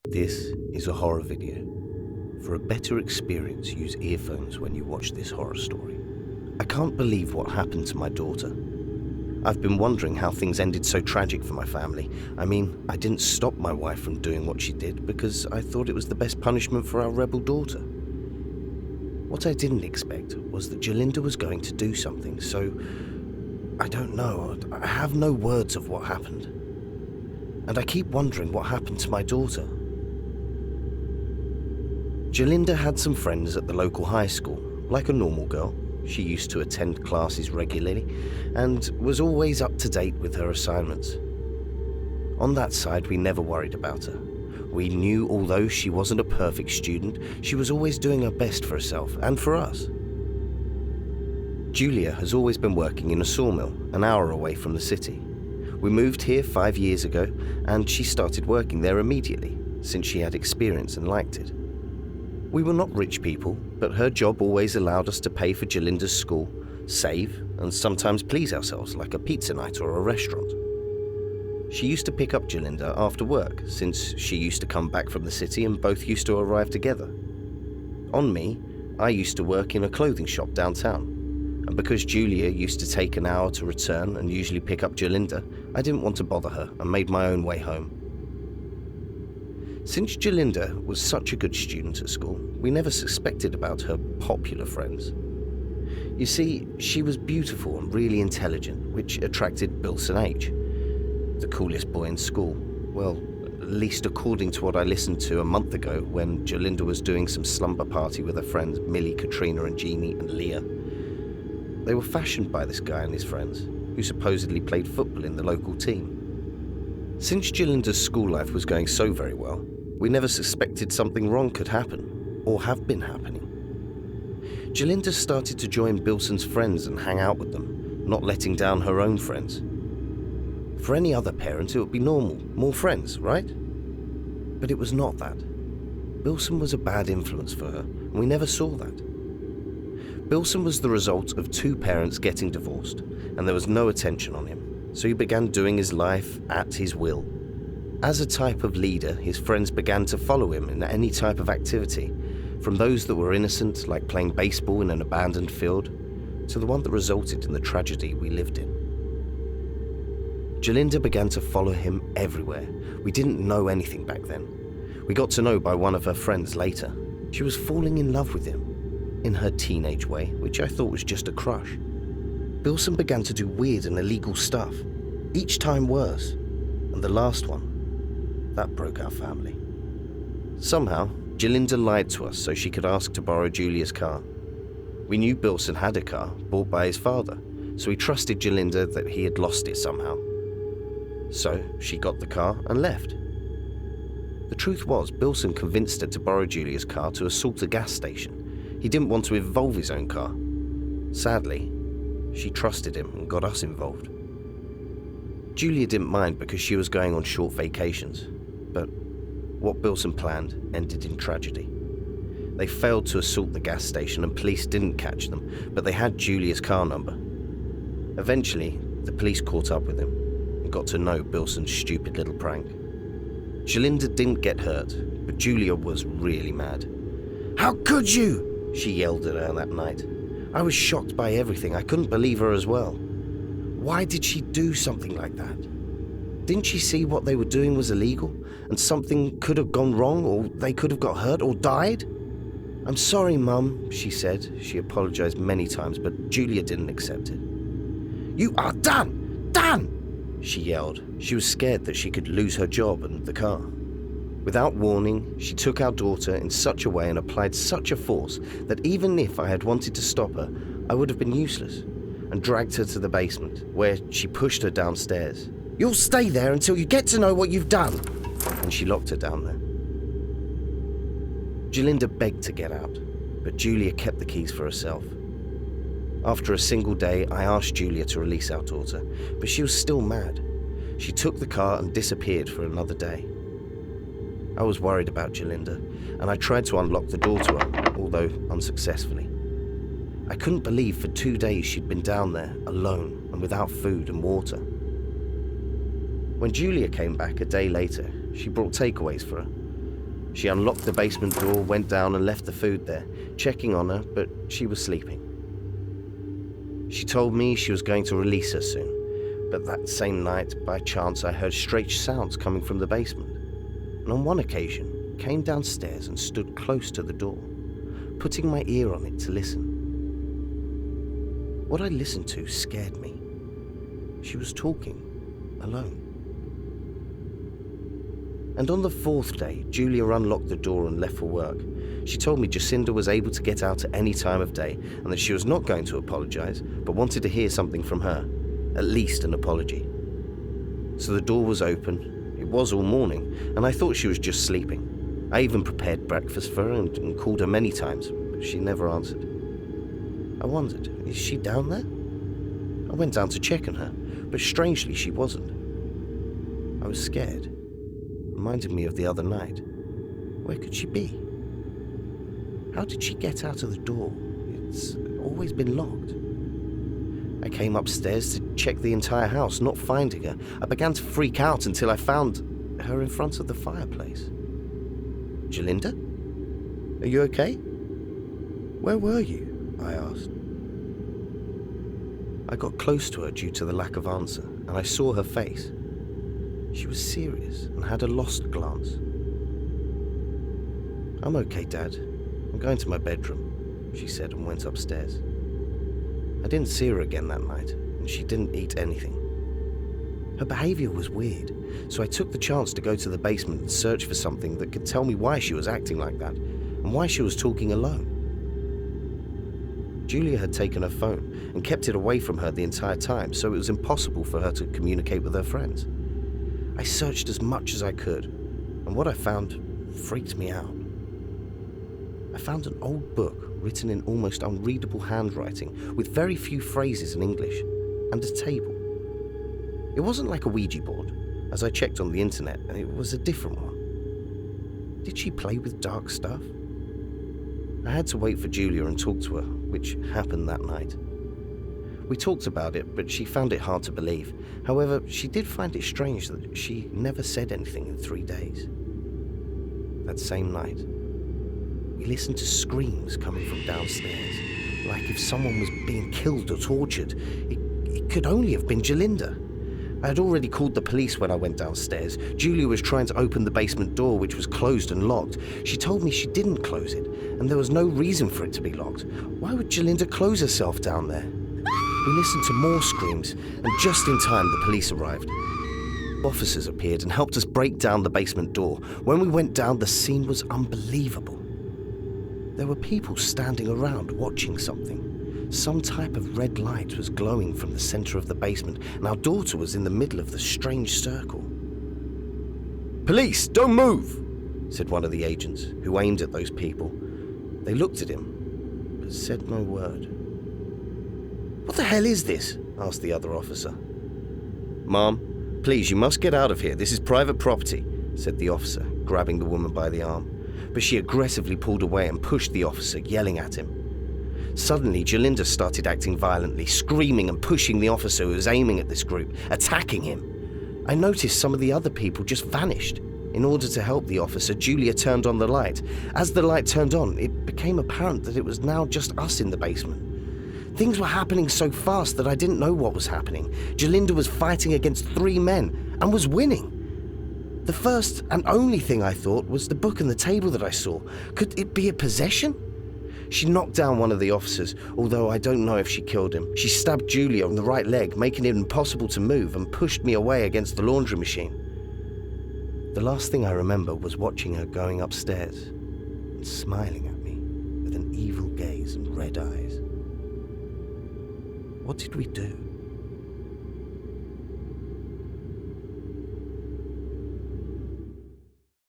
This is a horror video. For a better experience, use earphones when you watch this horror story. I can't believe what happened to my daughter. I've been wondering how things ended so tragic for my family. I mean, I didn't stop my wife from doing what she did because I thought it was the best punishment for our rebel daughter. What I didn't expect was that Jolinda was going to do something, so I don't know. I have no words of what happened. And I keep wondering what happened to my daughter. Jolinda had some friends at the local high school. Like a normal girl, she used to attend classes regularly and was always up to date with her assignments. On that side, we never worried about her. We knew although she wasn't a perfect student, she was always doing her best for herself and for us. Julia has always been working in a sawmill an hour away from the city. We moved here 5 years ago and she started working there immediately since she had experience and liked it. We were not rich people, but her job always allowed us to pay for Jolinda's school, save, and sometimes please ourselves like a pizza night or a restaurant. She used to pick up Jolinda after work, since she used to come back from the city and both used to arrive together. On me, I used to work in a clothing shop downtown, and because Julia used to take an hour to return and usually pick up Jolinda, I didn't want to bother her and made my own way home. Since Jolinda was such a good student at school, we never suspected about her popular friends. You see, she was beautiful and really intelligent, which attracted Bilson H., the coolest boy in school. Well, at least according to what I listened to a month ago when Jolinda was doing some slumber party with her friends Millie, Katrina and Jeannie and Leah. They were fashioned by this guy and his friends, who supposedly played football in the local team. Since Jolinda's school life was going so very well, we never suspected something wrong could happen, or have been happening. Jolinda started to join Bilson's friends and hang out with them, not letting down her own friends. For any other parent, it would be normal, more friends, right? But it was not that. Bilson was a bad influence for her, and we never saw that. Bilson was the result of two parents getting divorced, and there was no attention on him, so he began doing his life at his will. As a type of leader, his friends began to follow him in any type of activity, from those that were innocent, like playing baseball in an abandoned field, to the one that resulted in the tragedy we lived in. Jolinda began to follow him everywhere. We didn't know anything back then. We got to know by one of her friends later. She was falling in love with him, in her teenage way, which I thought was just a crush. Bilson began to do weird and illegal stuff, each time worse, and the last one, that broke our family. Somehow, Jolinda lied to us so she could ask to borrow Julia's car. We knew Bilson had a car bought by his father, so we trusted Jolinda that he had lost it somehow. So she got the car and left. The truth was, Bilson convinced her to borrow Julia's car to assault a gas station. He didn't want to involve his own car. Sadly, she trusted him and got us involved. Julia didn't mind because she was going on short vacations, but what Bilson planned ended in tragedy. They failed to assault the gas station and police didn't catch them, but they had Julia's car number. Eventually, the police caught up with him and got to know Bilson's stupid little prank. Jolinda didn't get hurt, but Julia was really mad. "How could you?" she yelled at her that night. I was shocked by everything. I couldn't believe her as well. Why did she do something like that? Didn't she see what they were doing was illegal and something could have gone wrong, or they could have got hurt or died? "I'm sorry, Mum," she said. She apologized many times, but Julia didn't accept it. "You are done! Done!" she yelled. She was scared that she could lose her job and the car. Without warning, she took our daughter in such a way and applied such a force that even if I had wanted to stop her, I would have been useless, and dragged her to the basement, where she pushed her downstairs. "You'll stay there until you get to know what you've done!" And she locked her down there. Jolinda begged to get out, but Julia kept the keys for herself. After a single day, I asked Julia to release our daughter, but she was still mad. She took the car and disappeared for another day. I was worried about Jolinda, and I tried to unlock the door to her, although unsuccessfully. I couldn't believe for 2 days she'd been down there, alone and without food and water. When Julia came back a day later, she brought takeaways for her, She unlocked the basement door, went down and left the food there, checking on her, but she was sleeping. She told me she was going to release her soon, but that same night, by chance, I heard strange sounds coming from the basement, and on one occasion, came downstairs and stood close to the door, putting my ear on it to listen. What I listened to scared me. She was talking, alone. And on the fourth day, Julia unlocked the door and left for work. She told me Jolinda was able to get out at any time of day and that she was not going to apologize, but wanted to hear something from her, at least an apology. So the door was open. It was all morning, and I thought she was just sleeping. I even prepared breakfast for her and called her many times, but she never answered. I wondered, is she down there? I went down to check on her, but strangely she wasn't. I was scared. Reminded me of the other night. Where could she be? How did she get out of the door? It's always been locked. I came upstairs to check the entire house, not finding her. I began to freak out until I found her in front of the fireplace. Jolinda? Are you okay? Where were you? I asked. I got close to her due to the lack of answer, and I saw her face. She was serious and had a lost glance. I'm okay, Dad. I'm going to my bedroom, she said and went upstairs. I didn't see her again that night, and she didn't eat anything. Her behavior was weird, so I took the chance to go to the basement and search for something that could tell me why she was acting like that, and why she was talking alone. Julia had taken her phone and kept it away from her the entire time, so it was impossible for her to communicate with her friends. I searched as much as I could, and what I found freaked me out. I found an old book written in almost unreadable handwriting with very few phrases in English, and a table. It wasn't like a Ouija board, as I checked on the internet, and it was a different one. Did she play with dark stuff? I had to wait for Julia and talk to her, which happened that night. We talked about it, but she found it hard to believe. However, she did find it strange that she never said anything in 3 days. That same night, we listened to screams coming from downstairs, like if someone was being killed or tortured. It could only have been Jolinda. I had already called the police when I went downstairs. Julia was trying to open the basement door, which was closed and locked. She told me she didn't close it, and there was no reason for it to be locked. Why would Jolinda close herself down there? We listened to more screams, and just in time the police arrived. Officers appeared and helped us break down the basement door. When we went down, the scene was unbelievable. There were people standing around watching something. Some type of red light was glowing from the center of the basement, and our daughter was in the middle of the strange circle. "Police, don't move!" said one of the agents, who aimed at those people. They looked at him, but said no word. "What the hell is this?" asked the other officer. "Ma'am, please, you must get out of here. This is private property," said the officer, grabbing the woman by the arm. But she aggressively pulled away and pushed the officer, yelling at him. Suddenly, Jolinda started acting violently, screaming and pushing the officer who was aiming at this group, attacking him. I noticed some of the other people just vanished. In order to help the officer, Julia turned on the light. As the light turned on, it became apparent that it was now just us in the basement. Things were happening so fast that I didn't know what was happening. Jolinda was fighting against 3 men and was winning. The first and only thing I thought was the book and the table that I saw. Could it be a possession? She knocked down one of the officers, although I don't know if she killed him. She stabbed Julia on the right leg, making it impossible to move, and pushed me away against the laundry machine. The last thing I remember was watching her going upstairs and smiling at me with an evil gaze and red eyes. What did we do?